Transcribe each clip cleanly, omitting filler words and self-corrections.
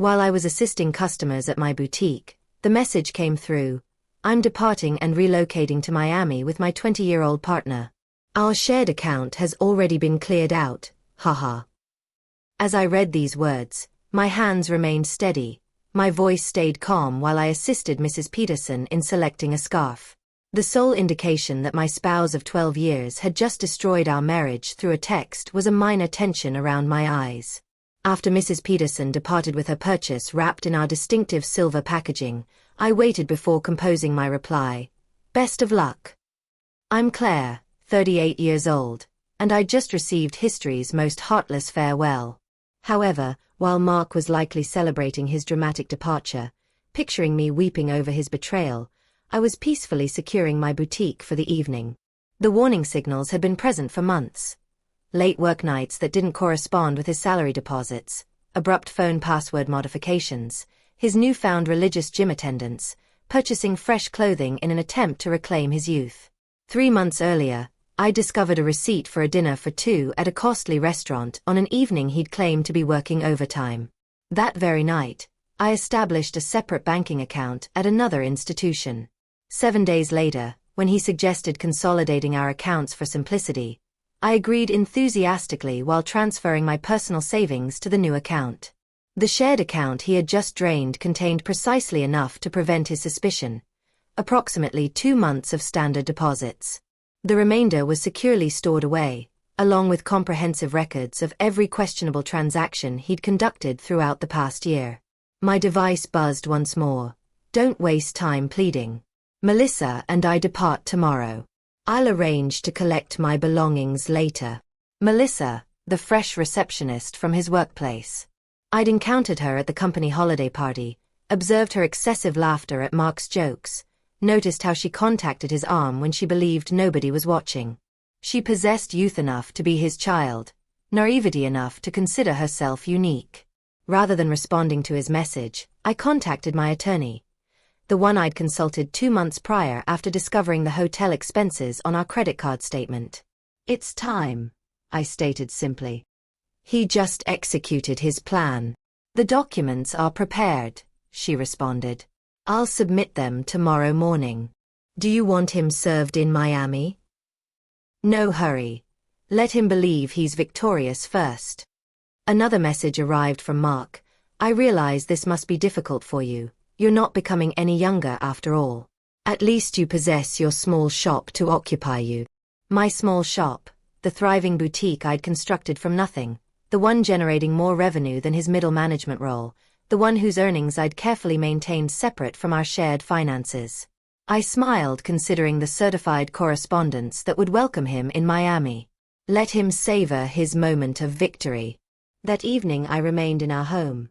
While I was assisting customers at my boutique, the message came through: I'm departing and relocating to Miami with my 20-year-old partner. Our shared account has already been cleared out, haha. As I read these words, my hands remained steady, my voice stayed calm while I assisted Mrs. Peterson in selecting a scarf. The sole indication that my spouse of 12 years had just destroyed our marriage through a text was a minor tension around my eyes. After Mrs. Peterson departed with her purchase wrapped in our distinctive silver packaging, I waited before composing my reply. Best of luck. I'm Claire, 38 years old, and I just received history's most heartless farewell. However, while Mark was likely celebrating his dramatic departure, picturing me weeping over his betrayal, I was peacefully securing my boutique for the evening. The warning signals had been present for months. Late work nights that didn't correspond with his salary deposits, abrupt phone password modifications, his newfound religious gym attendance, purchasing fresh clothing in an attempt to reclaim his youth. 3 months earlier, I discovered a receipt for a dinner for two at a costly restaurant on an evening he'd claimed to be working overtime. That very night, I established a separate banking account at another institution. 7 days later, when he suggested consolidating our accounts for simplicity, I agreed enthusiastically while transferring my personal savings to the new account. The shared account he had just drained contained precisely enough to prevent his suspicion, approximately 2 months of standard deposits. The remainder was securely stored away, along with comprehensive records of every questionable transaction he'd conducted throughout the past year. My device buzzed once more. Don't waste time pleading. Melissa and I depart tomorrow. I'll arrange to collect my belongings later. Melissa, the fresh receptionist from his workplace. I'd encountered her at the company holiday party, observed her excessive laughter at Mark's jokes, noticed how she contacted his arm when she believed nobody was watching. She possessed youth enough to be his child, naivety enough to consider herself unique. Rather than responding to his message, I contacted my attorney, the one I'd consulted 2 months prior after discovering the hotel expenses on our credit card statement. It's time, I stated simply. He just executed his plan. The documents are prepared, she responded. I'll submit them tomorrow morning. Do you want him served in Miami? No hurry. Let him believe he's victorious first. Another message arrived from Mark. I realize this must be difficult for you. You're not becoming any younger after all. At least you possess your small shop to occupy you. My small shop, the thriving boutique I'd constructed from nothing, the one generating more revenue than his middle management role, the one whose earnings I'd carefully maintained separate from our shared finances. I smiled considering the certified correspondence that would welcome him in Miami. Let him savor his moment of victory. That evening I remained in our home.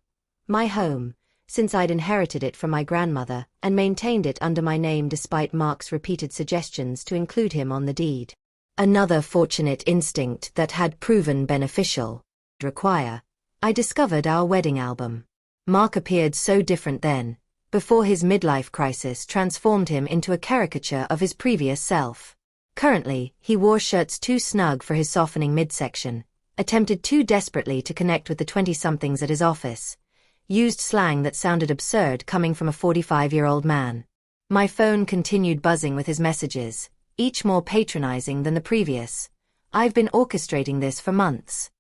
My home, since I'd inherited it from my grandmother and maintained it under my name despite Mark's repeated suggestions to include him on the deed. Another fortunate instinct that had proven beneficial. I discovered our wedding album. Mark appeared so different then, before his midlife crisis transformed him into a caricature of his previous self. Currently, he wore shirts too snug for his softening midsection, attempted too desperately to connect with the 20-somethings at his office, used slang that sounded absurd coming from a 45-year-old man. My phone continued buzzing with his messages, each more patronizing than the previous. I've been orchestrating this for months.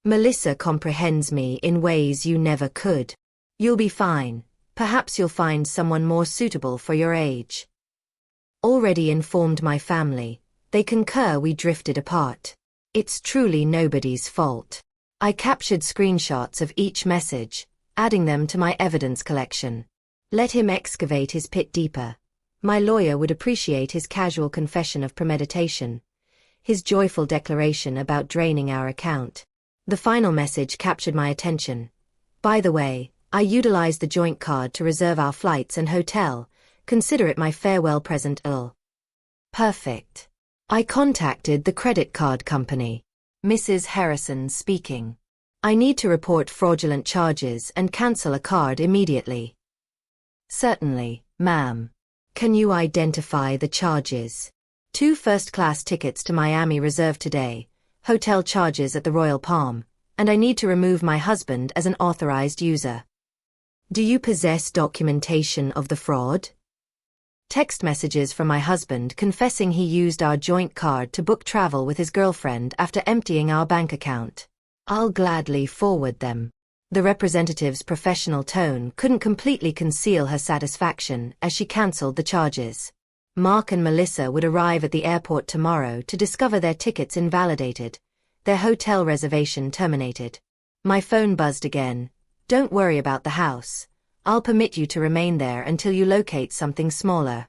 Melissa comprehends me in ways you never could. You'll be fine. Perhaps you'll find someone more suitable for your age. Already informed my family. They concur we drifted apart. It's truly nobody's fault. I captured screenshots of each message, adding them to my evidence collection. Let him excavate his pit deeper. My lawyer would appreciate his casual confession of premeditation, his joyful declaration about draining our account. The final message captured my attention. By the way, I utilized the joint card to reserve our flights and hotel. Consider it my farewell present. Perfect. I contacted the credit card company. Mrs. Harrison speaking. I need to report fraudulent charges and cancel a card immediately. Certainly, ma'am. Can you identify the charges? 2 first-class tickets to Miami reserved today, hotel charges at the Royal Palm, and I need to remove my husband as an authorized user. Do you possess documentation of the fraud? Text messages from my husband confessing he used our joint card to book travel with his girlfriend after emptying our bank account. I'll gladly forward them. The representative's professional tone couldn't completely conceal her satisfaction as she cancelled the charges. Mark and Melissa would arrive at the airport tomorrow to discover their tickets invalidated, their hotel reservation terminated. My phone buzzed again. Don't worry about the house. I'll permit you to remain there until you locate something smaller.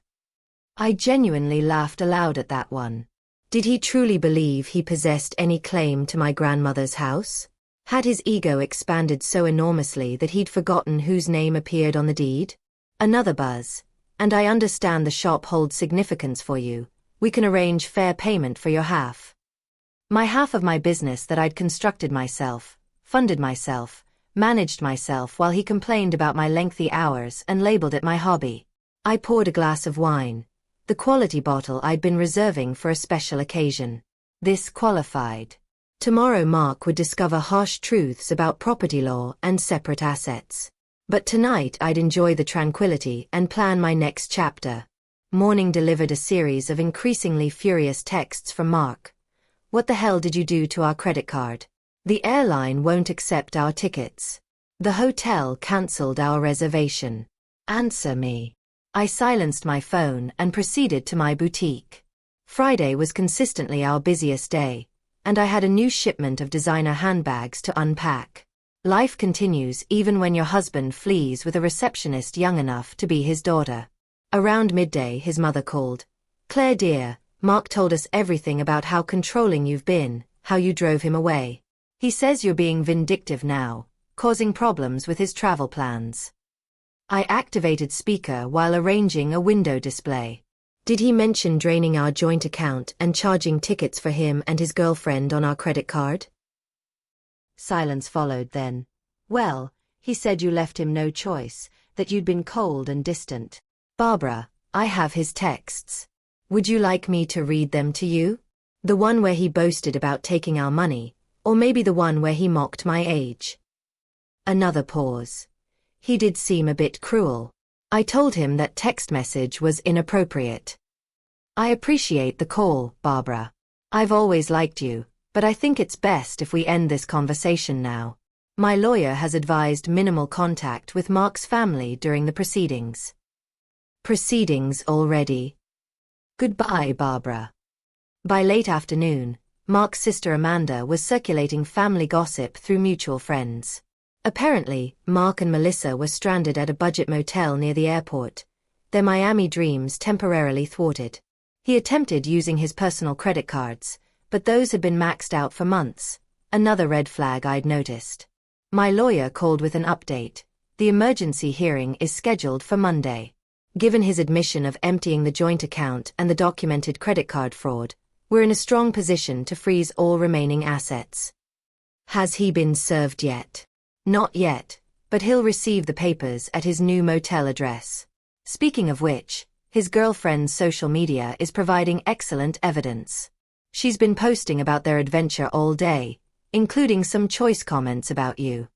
I genuinely laughed aloud at that one. Did he truly believe he possessed any claim to my grandmother's house? Had his ego expanded so enormously that he'd forgotten whose name appeared on the deed? Another buzz. And I understand the shop holds significance for you. We can arrange fair payment for your half. My half of my business that I'd constructed myself, funded myself, managed myself while he complained about my lengthy hours and labeled it my hobby. I poured a glass of wine, the quality bottle I'd been reserving for a special occasion. This qualified. Tomorrow Mark would discover harsh truths about property law and separate assets. But tonight I'd enjoy the tranquility and plan my next chapter. Morning delivered a series of increasingly furious texts from Mark. What the hell did you do to our credit card? The airline won't accept our tickets. The hotel cancelled our reservation. Answer me. I silenced my phone and proceeded to my boutique. Friday was consistently our busiest day, and I had a new shipment of designer handbags to unpack. Life continues even when your husband flees with a receptionist young enough to be his daughter. Around midday his mother called. Claire dear, Mark told us everything about how controlling you've been, how you drove him away. He says you're being vindictive now, causing problems with his travel plans. I activated speaker while arranging a window display. Did he mention draining our joint account and charging tickets for him and his girlfriend on our credit card? Silence followed then. Well, he said you left him no choice, that you'd been cold and distant. Barbara, I have his texts. Would you like me to read them to you? The one where he boasted about taking our money, or maybe the one where he mocked my age. Another pause. He did seem a bit cruel. I told him that text message was inappropriate. I appreciate the call, Barbara. I've always liked you, but I think it's best if we end this conversation now. My lawyer has advised minimal contact with Mark's family during the proceedings. Proceedings already? Goodbye, Barbara. By late afternoon, Mark's sister Amanda was circulating family gossip through mutual friends. Apparently, Mark and Melissa were stranded at a budget motel near the airport, their Miami dreams temporarily thwarted. He attempted using his personal credit cards, but those had been maxed out for months, another red flag I'd noticed. My lawyer called with an update. The emergency hearing is scheduled for Monday. Given his admission of emptying the joint account and the documented credit card fraud, we're in a strong position to freeze all remaining assets. Has he been served yet? Not yet, but he'll receive the papers at his new motel address. Speaking of which, his girlfriend's social media is providing excellent evidence. She's been posting about their adventure all day, including some choice comments about you.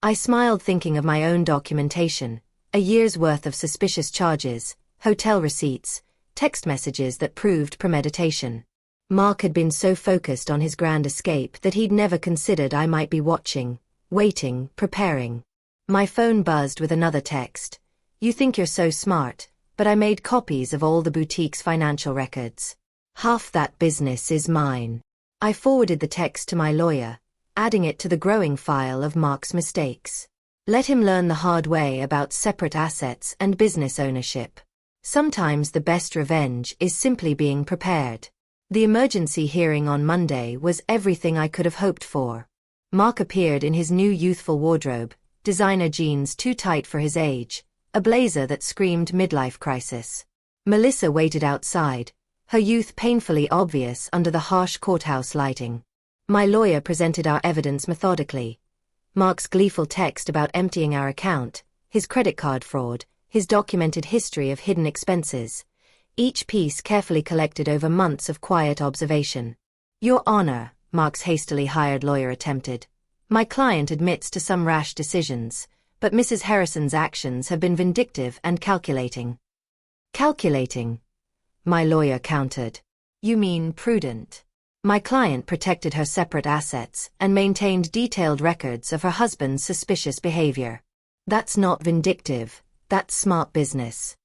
I smiled thinking of my own documentation, a year's worth of suspicious charges, hotel receipts, text messages that proved premeditation. Mark had been so focused on his grand escape that he'd never considered I might be watching, waiting, preparing. My phone buzzed with another text. You think you're so smart, but I made copies of all the boutique's financial records. Half that business is mine. I forwarded the text to my lawyer, adding it to the growing file of Mark's mistakes. Let him learn the hard way about separate assets and business ownership. Sometimes the best revenge is simply being prepared. The emergency hearing on Monday was everything I could have hoped for. Mark appeared in his new youthful wardrobe, designer jeans too tight for his age, a blazer that screamed midlife crisis. Melissa waited outside, her youth painfully obvious under the harsh courthouse lighting. My lawyer presented our evidence methodically. Mark's gleeful text about emptying our account, his credit card fraud, his documented history of hidden expenses. Each piece carefully collected over months of quiet observation. Your Honor, Mark's hastily hired lawyer attempted. My client admits to some rash decisions, but Mrs. Harrison's actions have been vindictive and calculating. Calculating? My lawyer countered. You mean prudent? My client protected her separate assets and maintained detailed records of her husband's suspicious behavior. That's not vindictive, that's smart business.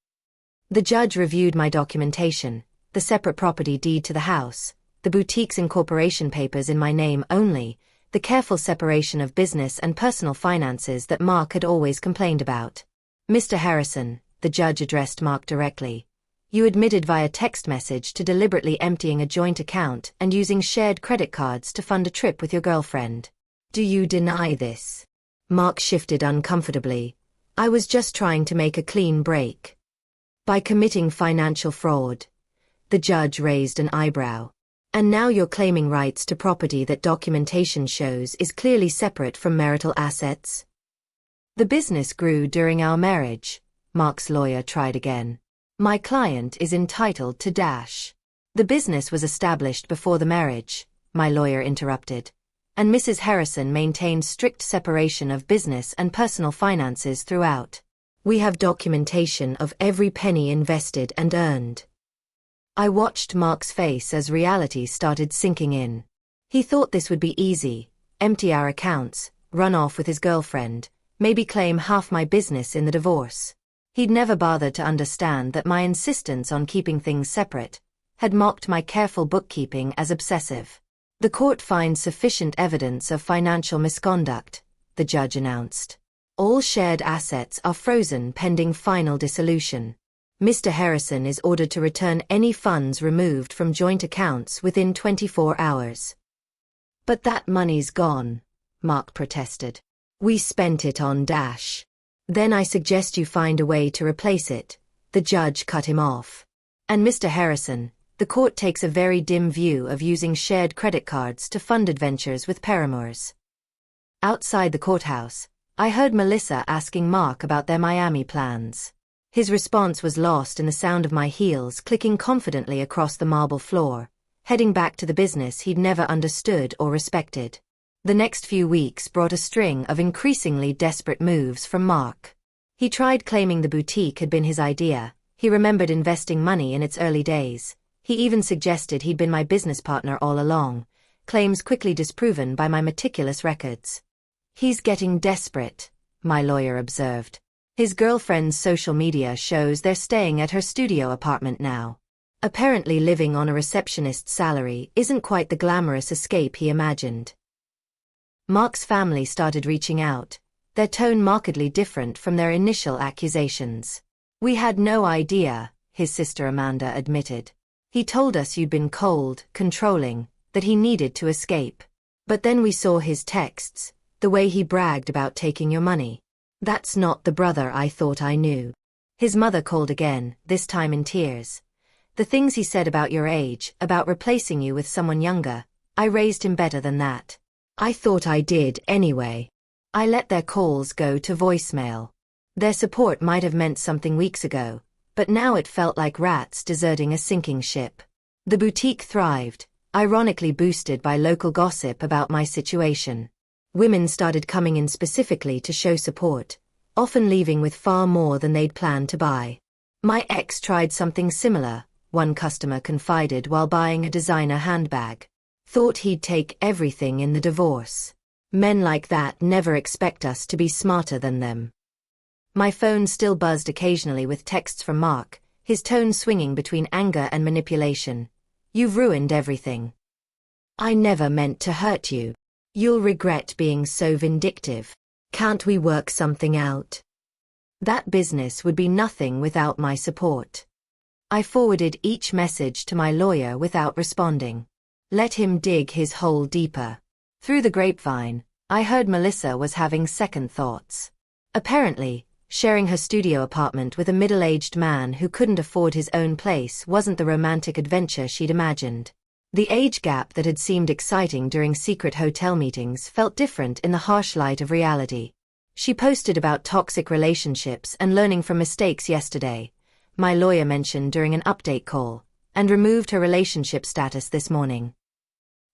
The judge reviewed my documentation, the separate property deed to the house, the boutique's incorporation papers in my name only, the careful separation of business and personal finances that Mark had always complained about. Mr. Harrison, the judge addressed Mark directly. You admitted via text message to deliberately emptying a joint account and using shared credit cards to fund a trip with your girlfriend. Do you deny this? Mark shifted uncomfortably. I was just trying to make a clean break. By committing financial fraud. The judge raised an eyebrow. And now you're claiming rights to property that documentation shows is clearly separate from marital assets? The business grew during our marriage. Mark's lawyer tried again. My client is entitled to dash. The business was established before the marriage, my lawyer interrupted. And Mrs. Harrison maintained strict separation of business and personal finances throughout. We have documentation of every penny invested and earned. I watched Mark's face as reality started sinking in. He thought this would be easy, empty our accounts, run off with his girlfriend, maybe claim half my business in the divorce. He'd never bothered to understand that my insistence on keeping things separate had mocked my careful bookkeeping as obsessive. The court finds sufficient evidence of financial misconduct, the judge announced. All shared assets are frozen pending final dissolution. Mr. Harrison is ordered to return any funds removed from joint accounts within 24 hours. But that money's gone, Mark protested. We spent it on dash. Then I suggest you find a way to replace it. The judge cut him off. And Mr. Harrison, the court takes a very dim view of using shared credit cards to fund adventures with paramours. Outside the courthouse, I heard Melissa asking Mark about their Miami plans. His response was lost in the sound of my heels clicking confidently across the marble floor, heading back to the business he'd never understood or respected. The next few weeks brought a string of increasingly desperate moves from Mark. He tried claiming the boutique had been his idea. He remembered investing money in its early days. He even suggested he'd been my business partner all along, claims quickly disproven by my meticulous records. He's getting desperate, my lawyer observed. His girlfriend's social media shows they're staying at her studio apartment now. Apparently living on a receptionist's salary isn't quite the glamorous escape he imagined. Mark's family started reaching out, their tone markedly different from their initial accusations. We had no idea, his sister Amanda admitted. He told us you'd been cold, controlling, that he needed to escape. But then we saw his texts, the way he bragged about taking your money. That's not the brother I thought I knew. His mother called again, this time in tears. The things he said about your age, about replacing you with someone younger, I raised him better than that. I thought I did anyway. I let their calls go to voicemail. Their support might have meant something weeks ago, but now it felt like rats deserting a sinking ship. The boutique thrived, ironically boosted by local gossip about my situation. Women started coming in specifically to show support, often leaving with far more than they'd planned to buy. My ex tried something similar, one customer confided while buying a designer handbag. Thought he'd take everything in the divorce. Men like that never expect us to be smarter than them. My phone still buzzed occasionally with texts from Mark, his tone swinging between anger and manipulation. You've ruined everything. I never meant to hurt you. You'll regret being so vindictive. Can't we work something out? That business would be nothing without my support. I forwarded each message to my lawyer without responding. Let him dig his hole deeper. Through the grapevine, I heard Melissa was having second thoughts. Apparently, sharing her studio apartment with a middle-aged man who couldn't afford his own place wasn't the romantic adventure she'd imagined. The age gap that had seemed exciting during secret hotel meetings felt different in the harsh light of reality. She posted about toxic relationships and learning from mistakes yesterday, my lawyer mentioned during an update call, and removed her relationship status this morning.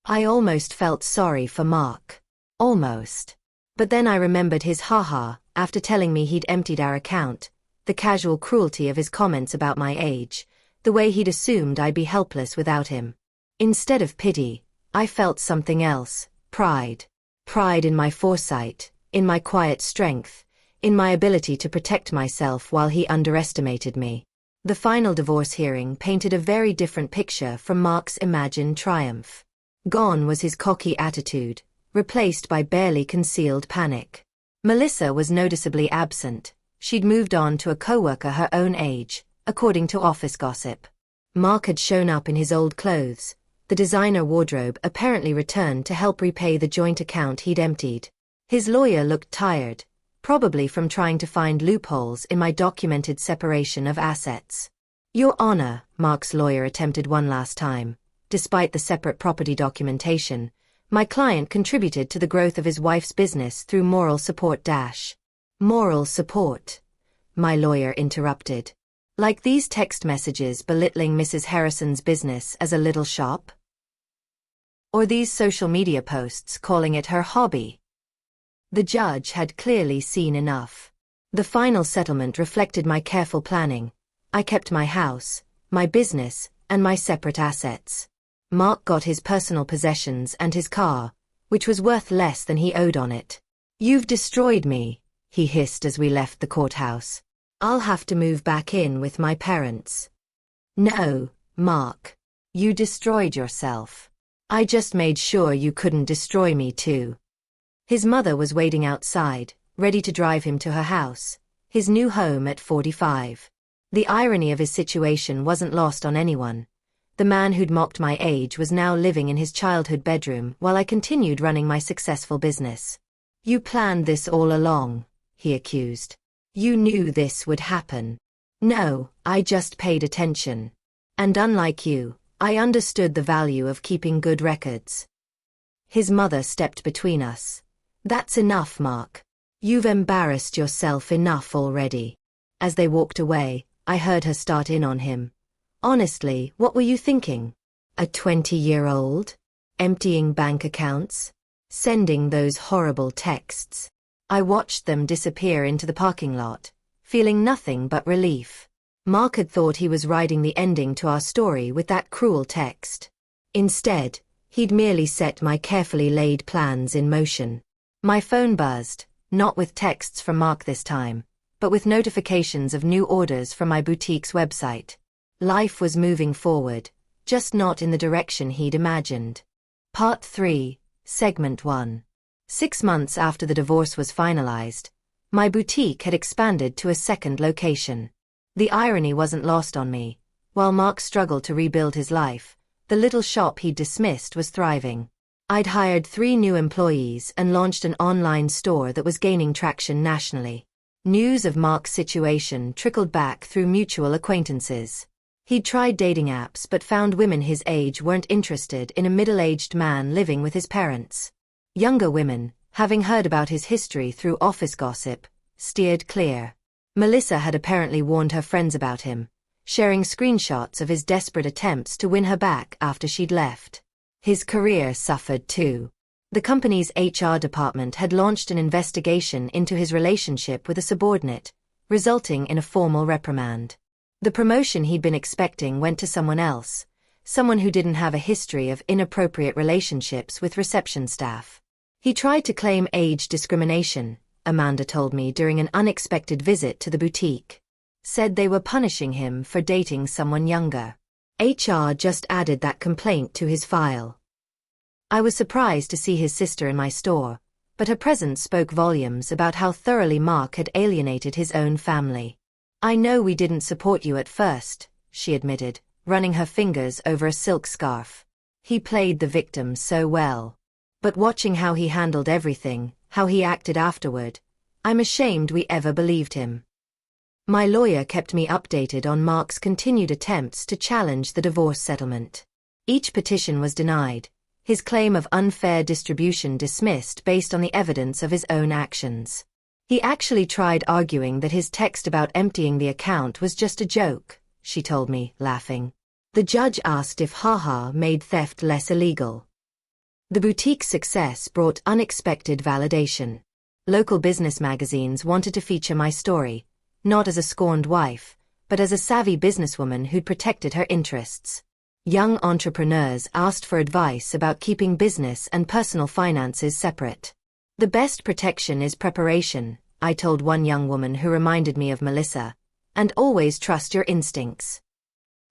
I almost felt sorry for Mark. Almost. But then I remembered his haha after telling me he'd emptied our account, the casual cruelty of his comments about my age, the way he'd assumed I'd be helpless without him. Instead of pity, I felt something else, pride. Pride in my foresight, in my quiet strength, in my ability to protect myself while he underestimated me. The final divorce hearing painted a very different picture from Mark's imagined triumph. Gone was his cocky attitude, replaced by barely concealed panic. Melissa was noticeably absent. She'd moved on to a coworker her own age, according to office gossip. Mark had shown up in his old clothes, the designer wardrobe apparently returned to help repay the joint account he'd emptied. His lawyer looked tired, probably from trying to find loopholes in my documented separation of assets. Your Honor, Mark's lawyer attempted one last time. Despite the separate property documentation, my client contributed to the growth of his wife's business through moral support. Moral support? My lawyer interrupted. Like these text messages belittling Mrs. Harrison's business as a little shop? Or these social media posts calling it her hobby? The judge had clearly seen enough. The final settlement reflected my careful planning. I kept my house, my business, and my separate assets. Mark got his personal possessions and his car, which was worth less than he owed on it. You've destroyed me, he hissed as we left the courthouse. I'll have to move back in with my parents. No, Mark. You destroyed yourself. I just made sure you couldn't destroy me too. His mother was waiting outside, ready to drive him to her house, his new home at 45. The irony of his situation wasn't lost on anyone. The man who'd mocked my age was now living in his childhood bedroom while I continued running my successful business. You planned this all along, he accused. You knew this would happen. No, I just paid attention. And unlike you, I understood the value of keeping good records. His mother stepped between us. That's enough, Mark. You've embarrassed yourself enough already. As they walked away, I heard her start in on him. Honestly, what were you thinking? A 20-year-old? Emptying bank accounts? Sending those horrible texts? I watched them disappear into the parking lot, feeling nothing but relief. Mark had thought he was writing the ending to our story with that cruel text. Instead, he'd merely set my carefully laid plans in motion. My phone buzzed, not with texts from Mark this time, but with notifications of new orders from my boutique's website. Life was moving forward, just not in the direction he'd imagined. Part 3, Segment 1. 6 months after the divorce was finalized, my boutique had expanded to a second location. The irony wasn't lost on me. While Mark struggled to rebuild his life, the little shop he'd dismissed was thriving. I'd hired 3 new employees and launched an online store that was gaining traction nationally. News of Mark's situation trickled back through mutual acquaintances. He'd tried dating apps but found women his age weren't interested in a middle-aged man living with his parents. Younger women, having heard about his history through office gossip, steered clear. Melissa had apparently warned her friends about him, sharing screenshots of his desperate attempts to win her back after she'd left. His career suffered too. The company's HR department had launched an investigation into his relationship with a subordinate, resulting in a formal reprimand. The promotion he'd been expecting went to someone else, someone who didn't have a history of inappropriate relationships with reception staff. He tried to claim age discrimination, Amanda told me during an unexpected visit to the boutique. Said they were punishing him for dating someone younger. HR just added that complaint to his file. I was surprised to see his sister in my store, but her presence spoke volumes about how thoroughly Mark had alienated his own family. I know we didn't support you at first, she admitted, running her fingers over a silk scarf. He played the victim so well. But watching how he handled everything, how he acted afterward, I'm ashamed we ever believed him. My lawyer kept me updated on Mark's continued attempts to challenge the divorce settlement. Each petition was denied, his claim of unfair distribution dismissed based on the evidence of his own actions. He actually tried arguing that his text about emptying the account was just a joke, she told me, laughing. The judge asked if haha made theft less illegal. The boutique's success brought unexpected validation. Local business magazines wanted to feature my story, not as a scorned wife, but as a savvy businesswoman who'd protected her interests. Young entrepreneurs asked for advice about keeping business and personal finances separate. The best protection is preparation, I told one young woman who reminded me of Melissa, and always trust your instincts.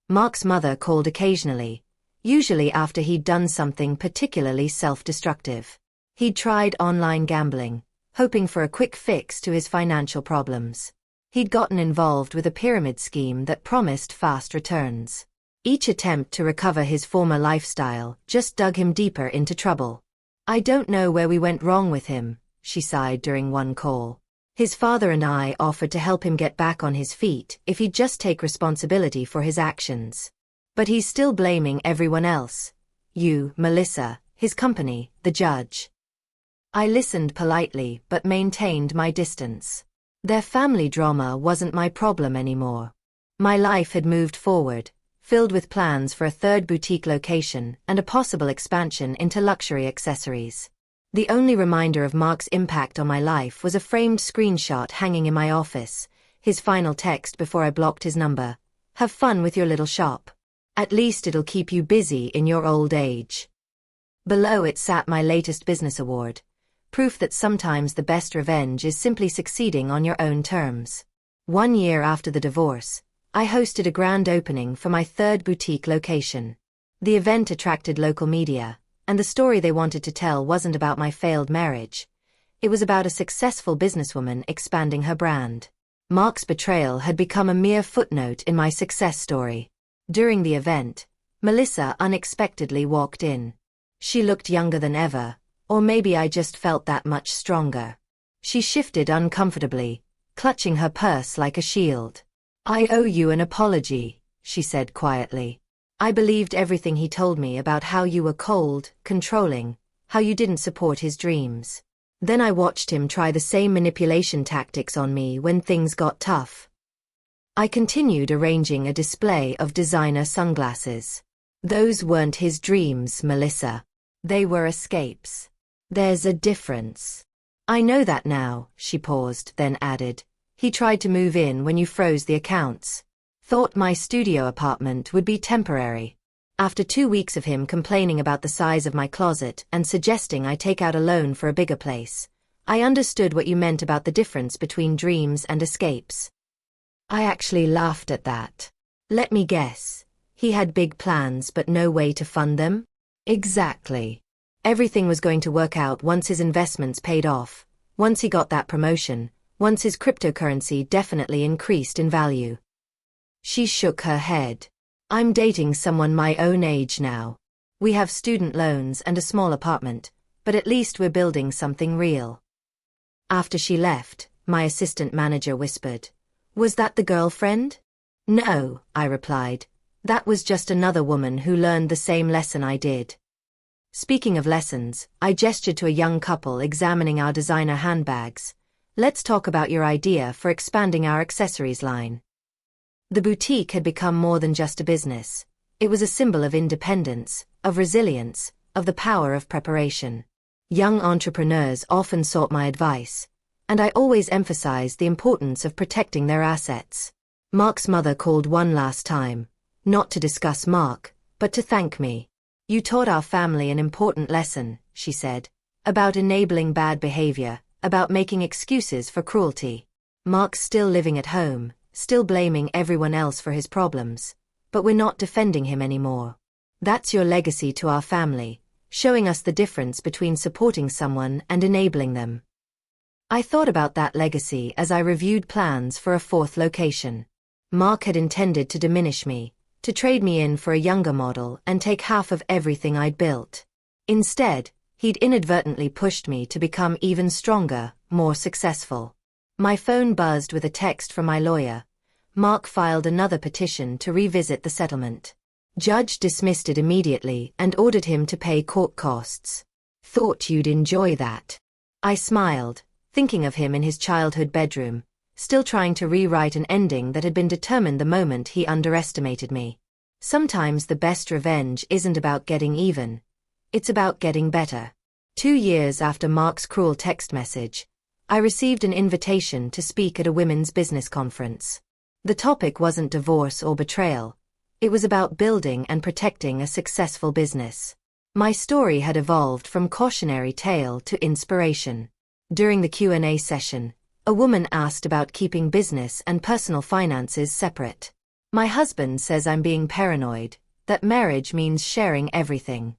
Mark's mother called occasionally, usually after he'd done something particularly self-destructive. He'd tried online gambling, hoping for a quick fix to his financial problems. He'd gotten involved with a pyramid scheme that promised fast returns. Each attempt to recover his former lifestyle just dug him deeper into trouble. I don't know where we went wrong with him, she sighed during one call. His father and I offered to help him get back on his feet if he'd just take responsibility for his actions. But he's still blaming everyone else. You, Melissa, his company, the judge. I listened politely but maintained my distance. Their family drama wasn't my problem anymore. My life had moved forward, filled with plans for a third boutique location and a possible expansion into luxury accessories. The only reminder of Mark's impact on my life was a framed screenshot hanging in my office, his final text before I blocked his number. Have fun with your little shop. At least it'll keep you busy in your old age. Below it sat my latest business award, proof that sometimes the best revenge is simply succeeding on your own terms. 1 year after the divorce, I hosted a grand opening for my third boutique location. The event attracted local media, and the story they wanted to tell wasn't about my failed marriage. It was about a successful businesswoman expanding her brand. Mark's betrayal had become a mere footnote in my success story. During the event, Melissa unexpectedly walked in. She looked younger than ever, or maybe I just felt that much stronger. She shifted uncomfortably, clutching her purse like a shield. I owe you an apology, she said quietly. I believed everything he told me about how you were cold, controlling, how you didn't support his dreams. Then I watched him try the same manipulation tactics on me when things got tough. I continued arranging a display of designer sunglasses. Those weren't his dreams, Melissa. They were escapes. There's a difference. I know that now, she paused, then added. He tried to move in when you froze the accounts. Thought my studio apartment would be temporary. After 2 weeks of him complaining about the size of my closet and suggesting I take out a loan for a bigger place, I understood what you meant about the difference between dreams and escapes. I actually laughed at that. Let me guess. He had big plans but no way to fund them? Exactly. Everything was going to work out once his investments paid off, once he got that promotion, once his cryptocurrency definitely increased in value. She shook her head. I'm dating someone my own age now. We have student loans and a small apartment, but at least we're building something real. After she left, my assistant manager whispered, Was that the girlfriend? No, I replied. That was just another woman who learned the same lesson I did. Speaking of lessons, I gestured to a young couple examining our designer handbags. Let's talk about your idea for expanding our accessories line. The boutique had become more than just a business. It was a symbol of independence, of resilience, of the power of preparation. Young entrepreneurs often sought my advice, and I always emphasized the importance of protecting their assets. Mark's mother called one last time, not to discuss Mark, but to thank me. You taught our family an important lesson, she said, about enabling bad behavior, about making excuses for cruelty. Mark's still living at home, still blaming everyone else for his problems, but we're not defending him anymore. That's your legacy to our family, showing us the difference between supporting someone and enabling them. I thought about that legacy as I reviewed plans for a fourth location. Mark had intended to diminish me, to trade me in for a younger model and take half of everything I'd built. Instead, he'd inadvertently pushed me to become even stronger, more successful. My phone buzzed with a text from my lawyer. Mark filed another petition to revisit the settlement. Judge dismissed it immediately and ordered him to pay court costs. Thought you'd enjoy that. I smiled, thinking of him in his childhood bedroom, still trying to rewrite an ending that had been determined the moment he underestimated me. Sometimes the best revenge isn't about getting even. It's about getting better. 2 years after Mark's cruel text message, I received an invitation to speak at a women's business conference. The topic wasn't divorce or betrayal. It was about building and protecting a successful business. My story had evolved from cautionary tale to inspiration. During the Q&A session, a woman asked about keeping business and personal finances separate. My husband says I'm being paranoid, that marriage means sharing everything.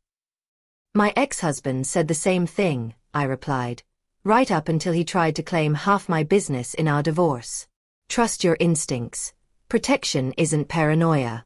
My ex-husband said the same thing, I replied, right up until he tried to claim half my business in our divorce. Trust your instincts. Protection isn't paranoia.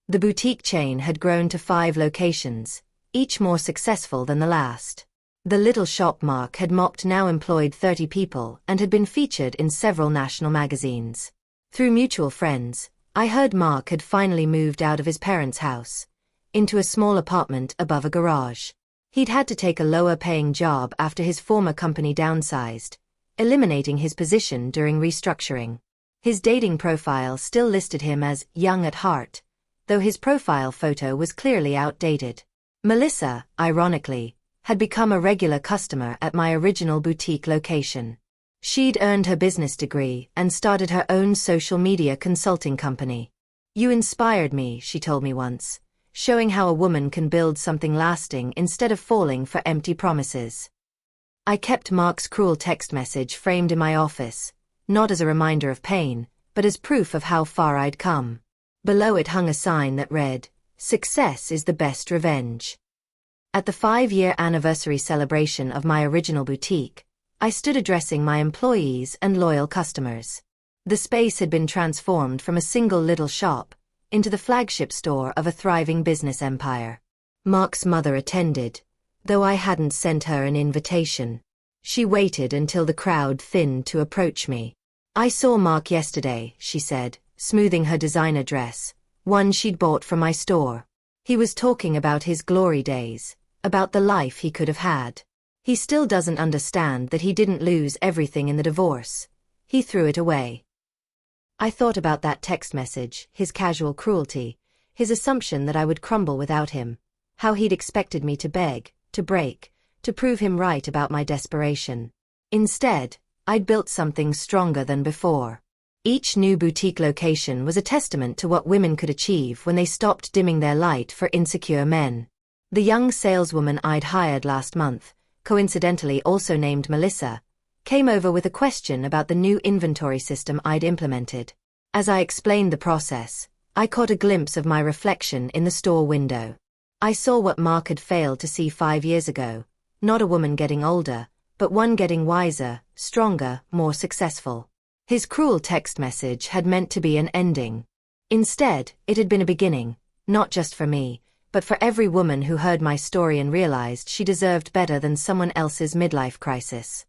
The boutique chain had grown to 5 locations, each more successful than the last. The little shop Mark had mocked now employed 30 people and had been featured in several national magazines. Through mutual friends, I heard Mark had finally moved out of his parents' house, into a small apartment above a garage. He'd had to take a lower-paying job after his former company downsized, eliminating his position during restructuring. His dating profile still listed him as young at heart, though his profile photo was clearly outdated. Melissa, ironically, had become a regular customer at my original boutique location. She'd earned her business degree and started her own social media consulting company. "You inspired me," she told me once, showing how a woman can build something lasting instead of falling for empty promises. I kept Mark's cruel text message framed in my office, not as a reminder of pain, but as proof of how far I'd come. Below it hung a sign that read, "Success is the best revenge." At the 5-year anniversary celebration of my original boutique, I stood addressing my employees and loyal customers. The space had been transformed from a single little shop into the flagship store of a thriving business empire. Mark's mother attended, though I hadn't sent her an invitation. She waited until the crowd thinned to approach me. "I saw Mark yesterday," she said, smoothing her designer dress, one she'd bought from my store. "He was talking about his glory days, about the life he could have had. He still doesn't understand that he didn't lose everything in the divorce. He threw it away." I thought about that text message, his casual cruelty, his assumption that I would crumble without him, how he'd expected me to beg, to break, to prove him right about my desperation. Instead, I'd built something stronger than before. Each new boutique location was a testament to what women could achieve when they stopped dimming their light for insecure men. The young saleswoman I'd hired last month, coincidentally also named Melissa, came over with a question about the new inventory system I'd implemented. As I explained the process, I caught a glimpse of my reflection in the store window. I saw what Mark had failed to see 5 years ago, not a woman getting older, but one getting wiser, stronger, more successful. His cruel text message had meant to be an ending. Instead, it had been a beginning, not just for me, but for every woman who heard my story and realized she deserved better than someone else's midlife crisis.